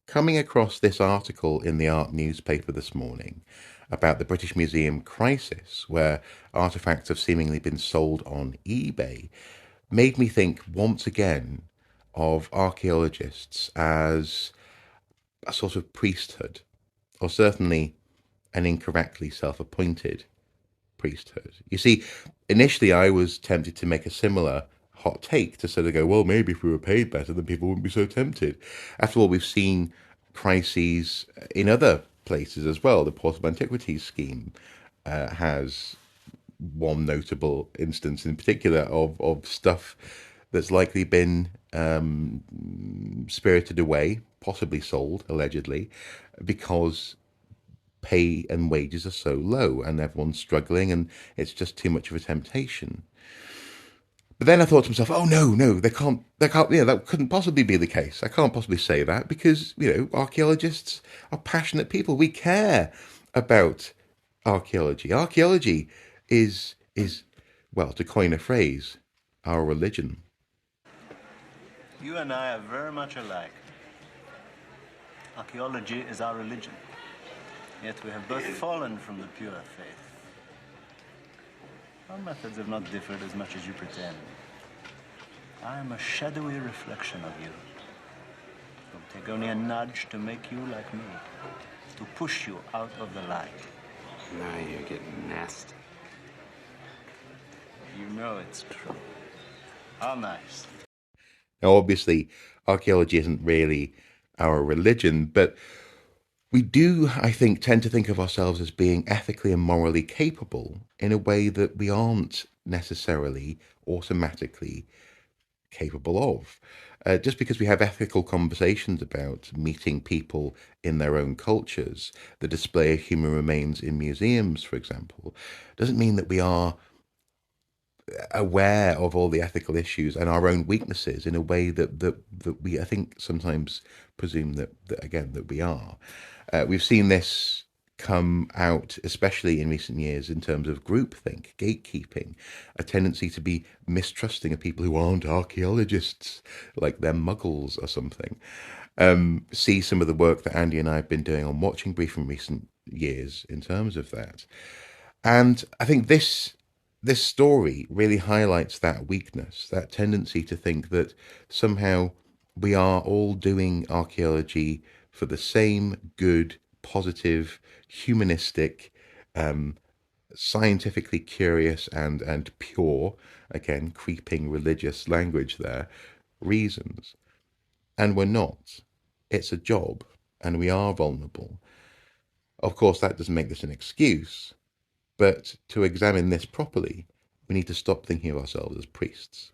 coming across this article in the art newspaper this morning about the British Museum crisis, where artifacts have seemingly been sold on eBay, made me think once again of archaeologists as a sort of priesthood, or certainly an incorrectly self-appointed priesthood. You see, initially I was tempted to make a similar hot take to sort of go, well, maybe if we were paid better, then people wouldn't be so tempted. After all, we've seen crises in other places as well. The Portable Antiquities Scheme has one notable instance in particular of stuff that's likely been spirited away, possibly sold, allegedly, because pay and wages are so low and everyone's struggling and it's just too much of a temptation. But then I thought to myself, oh no, that couldn't possibly be the case. I can't possibly say that because, archaeologists are passionate people. We care about archaeology. Archaeology is, well, to coin a phrase, our religion. You and I are very much alike. Archaeology is our religion. Yet we have both fallen from the pure faith. Our methods have not differed as much as you pretend. I am a shadowy reflection of you. It will take only a nudge to make you like me, to push you out of the light. Now you're getting nasty. You know it's true. How nice. Now, obviously, archaeology isn't really our religion, but we do, I think, tend to think of ourselves as being ethically and morally capable in a way that we aren't necessarily automatically capable of. Just because we have ethical conversations about meeting people in their own cultures, the display of human remains in museums, for example, doesn't mean that we are aware of all the ethical issues and our own weaknesses in a way that we, I think, sometimes presume that we are. We've seen this come out, especially in recent years, in terms of groupthink, gatekeeping, a tendency to be mistrusting of people who aren't archaeologists, like they're muggles or something. See some of the work that Andy and I have been doing on Watching Brief in recent years in terms of that. And I think this story really highlights that weakness, that tendency to think that somehow we are all doing archaeology for the same good, positive, humanistic, scientifically curious and pure, again, creeping religious language there, reasons. And we're not. It's a job, and we are vulnerable. Of course, that doesn't make this an excuse, but to examine this properly, we need to stop thinking of ourselves as priests.